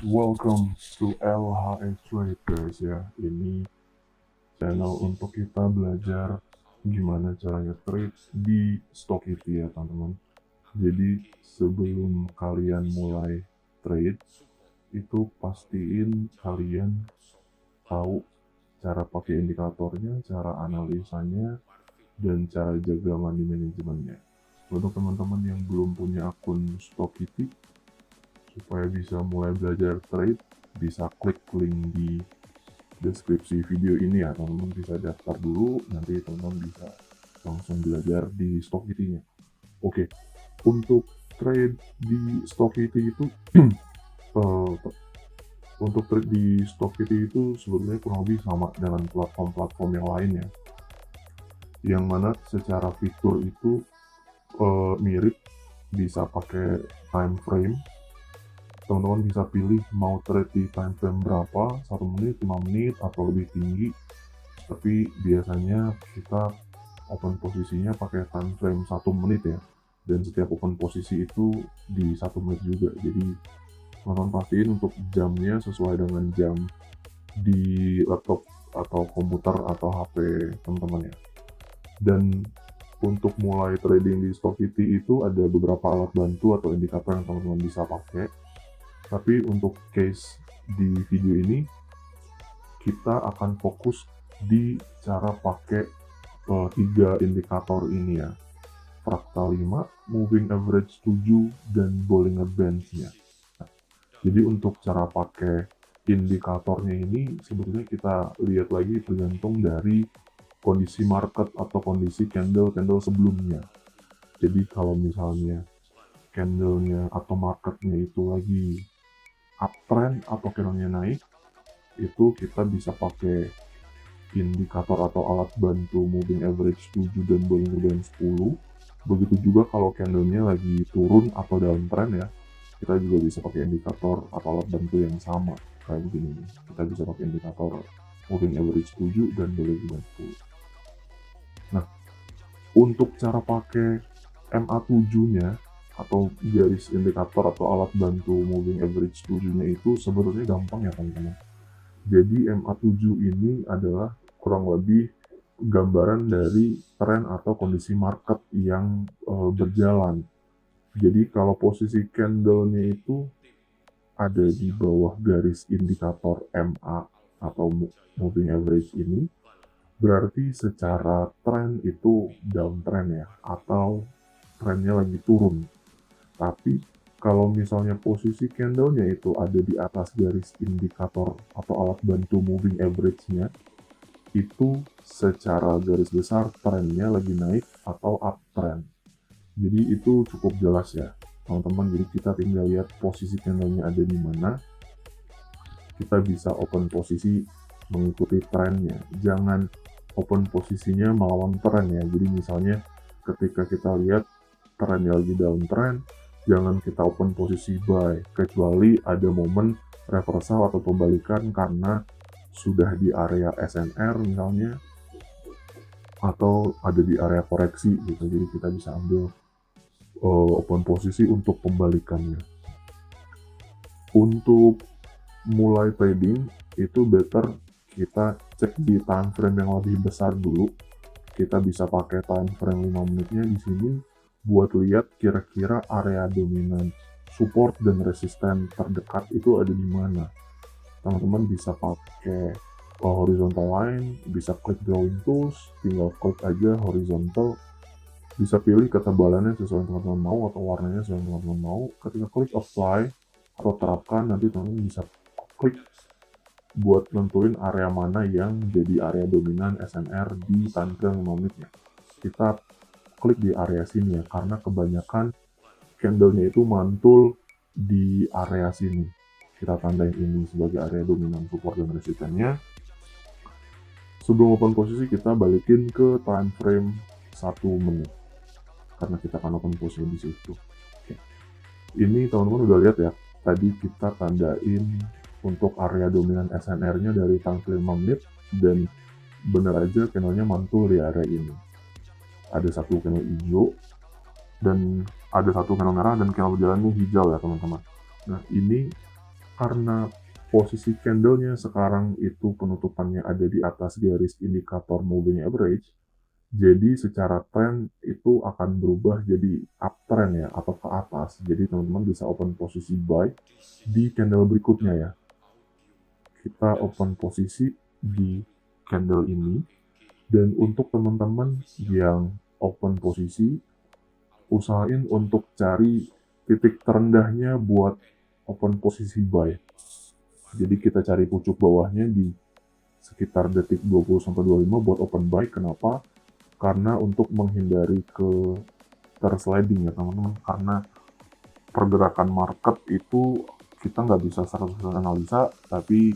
Welcome to LHS Traders ya. Ini channel untuk kita belajar gimana caranya trade di Stockity ya teman-teman. Jadi sebelum kalian mulai trade, itu pastiin kalian tahu cara pakai indikatornya, cara analisanya, dan cara jaga money manajemennya. Untuk teman-teman yang belum punya akun Stockity, supaya bisa mulai belajar trade, bisa klik link di deskripsi video ini ya, teman-teman bisa daftar dulu, nanti teman-teman bisa langsung belajar di Stockity-nya. Oke, untuk trade di Stockity itu eh, untuk trade di Stockity itu sebenarnya kurang lebih sama dengan platform-platform yang lainnya, yang mana secara fitur itu mirip, bisa pakai time frame. Teman-teman bisa pilih mau trade di time frame berapa, 1 menit, 5 menit, atau lebih tinggi. Tapi biasanya kita open posisinya pakai time frame 1 menit ya. Dan setiap open posisi itu di 1 menit juga. Jadi teman-teman pastiin untuk jamnya sesuai dengan jam di laptop atau komputer atau HP teman-teman ya. Dan untuk mulai trading di Stockity itu ada beberapa alat bantu atau indikator yang teman-teman bisa pakai. Tapi untuk case di video ini, kita akan fokus di cara pakai 3 indikator ini ya. Fractal 5, moving average 7, dan Bollinger Bands-nya. Nah, jadi untuk cara pakai indikatornya ini sebetulnya kita lihat lagi tergantung dari kondisi market atau kondisi candle sebelumnya. Jadi kalau misalnya candlenya atau marketnya itu lagi uptrend atau candlenya naik, itu kita bisa pakai indikator atau alat bantu moving average 7 dan Bollinger Band 10. Begitu juga kalau candlenya lagi turun atau downtrend ya, kita juga bisa pakai indikator atau alat bantu yang sama kayak begini nih. Kita bisa pakai indikator moving average 7 dan Bollinger Band 10. Nah, untuk cara pakai MA7-nya atau garis indikator atau alat bantu moving average 7-nya itu sebenarnya gampang ya teman-teman. Jadi MA7 ini adalah kurang lebih gambaran dari tren atau kondisi market yang berjalan. Jadi kalau posisi candlenya itu ada di bawah garis indikator MA atau moving average ini, berarti secara tren itu downtrend ya, atau trennya lagi turun. Tapi kalau misalnya posisi candlenya itu ada di atas garis indikator atau alat bantu moving average-nya, itu secara garis besar trennya lagi naik atau uptrend. Jadi itu cukup jelas ya teman-teman. Jadi kita tinggal lihat posisi candlenya ada di mana, kita bisa open posisi mengikuti trennya. Jangan open posisinya melawan tren ya. Jadi misalnya ketika kita lihat trennya lagi downtrend, jangan kita open posisi buy, kecuali ada momen reversal atau pembalikan karena sudah di area SNR misalnya, atau ada di area koreksi gitu. Jadi kita bisa ambil open posisi untuk pembalikannya. Untuk mulai trading itu better kita cek di time frame yang lebih besar dulu. Kita bisa pakai time frame 5 menitnya di sini buat lihat kira-kira area dominan support dan resisten terdekat itu ada di mana. Teman-teman bisa pakai horizontal line, bisa klik drawing tools, tinggal klik aja horizontal, bisa pilih ketebalannya sesuai yang teman-teman mau atau warnanya sesuai yang teman-teman mau. Ketika klik apply atau terapkan, nanti teman-teman bisa klik buat nentuin area mana yang jadi area dominan SNR di time frame 5 menitnya. Kita klik di area sini ya, karena kebanyakan candlenya itu mantul di area sini. Kita tandain ini sebagai area dominan support dan resistennya. Sebelum open posisi kita balikin ke time frame 1 menit karena kita akan open posisi di situ. Oke. Ini teman-teman udah lihat ya, tadi kita tandain untuk area dominan SNR-nya dari time frame 5 menit, dan benar aja candlenya mantul di area ini. Ada satu candle hijau dan ada satu candle merah dan candle berjalannya hijau ya teman-teman. Nah ini karena posisi candlenya sekarang itu penutupannya ada di atas garis indikator moving average, jadi secara tren itu akan berubah jadi uptrend ya, atau ke atas. Jadi teman-teman bisa open posisi buy di candle berikutnya ya. Kita open posisi di candle ini, dan untuk teman-teman yang open posisi, usahain untuk cari titik terendahnya buat open posisi buy. Jadi kita cari pucuk bawahnya di sekitar detik 20-25 buat open buy. Kenapa? Karena untuk menghindari ke tersliding ya teman-teman, karena pergerakan market itu kita nggak bisa 100% analisa, tapi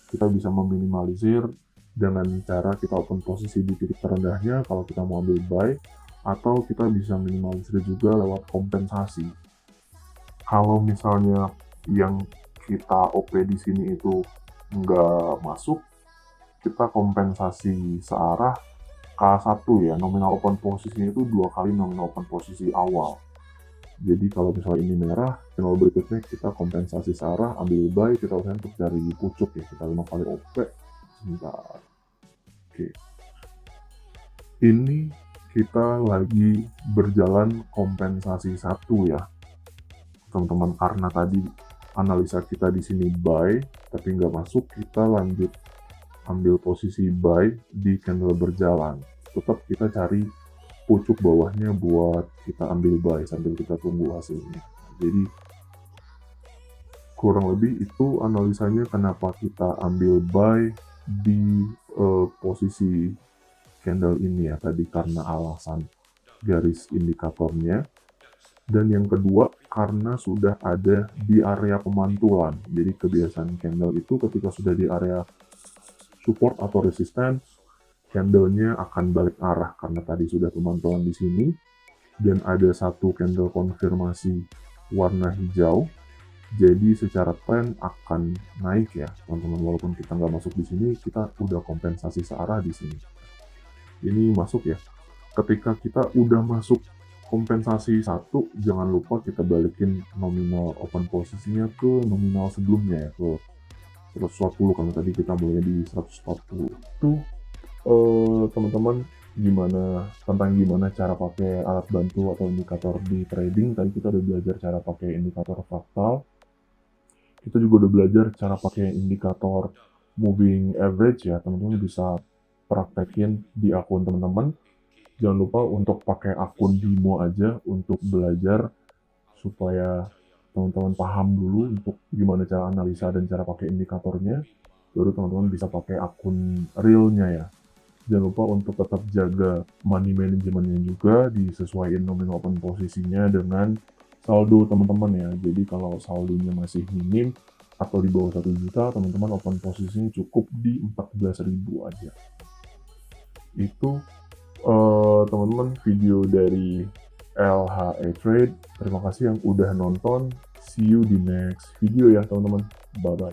kita bisa meminimalisir dengan cara kita open posisi di titik terendahnya kalau kita mau ambil buy, atau kita bisa minimalisir juga lewat kompensasi. Kalau misalnya yang kita OP di sini itu nggak masuk, kita kompensasi searah K1 ya, nominal open posisinya itu 2 kali nominal open posisi awal. Jadi kalau misalnya ini merah, channel berikutnya kita kompensasi searah, ambil buy, kita usahain untuk cari pucuk ya, kita 5 kali OP. Sebentar. Oke. Ini kita lagi berjalan kompensasi 1 ya, teman-teman, karena tadi analisa kita di sini buy, tapi nggak masuk, kita lanjut ambil posisi buy di candle berjalan. Tetap kita cari pucuk bawahnya buat kita ambil buy sambil kita tunggu hasilnya. Jadi kurang lebih itu analisanya kenapa kita ambil buy di posisi candle ini ya tadi, karena alasan garis indikatornya. Dan yang kedua, karena sudah ada di area pemantulan. Jadi kebiasaan candle itu ketika sudah di area support atau resisten, candlenya akan balik arah karena tadi sudah pemantulan di sini, dan ada satu candle konfirmasi warna hijau. Jadi secara tren akan naik ya teman-teman, walaupun kita nggak masuk di sini, kita udah kompensasi searah di sini. Ini masuk ya. Ketika kita udah masuk kompensasi 1, jangan lupa kita balikin nominal open posisinya ke nominal sebelumnya ya, ke 140, karena tadi kita mulai di 140. Itu teman-teman gimana cara pakai alat bantu atau indikator di trading. Tadi kita udah belajar cara pakai indikator fraktal, kita juga udah belajar cara pakai indikator moving average ya, teman-teman bisa praktekin di akun teman-teman. Jangan lupa untuk pakai akun Dimo aja untuk belajar, supaya teman-teman paham dulu untuk gimana cara analisa dan cara pakai indikatornya, baru teman-teman bisa pakai akun realnya ya. Jangan lupa untuk tetap jaga money managementnya juga, disesuaikan nominal open posisinya dengan saldo teman-teman ya. Jadi kalau saldonya masih minim atau di bawah 1 juta, teman-teman open posisinya cukup di 14.000 aja. Itu teman-teman video dari LHE Trade. Terima kasih yang udah nonton. See you di next video ya teman-teman. Bye bye.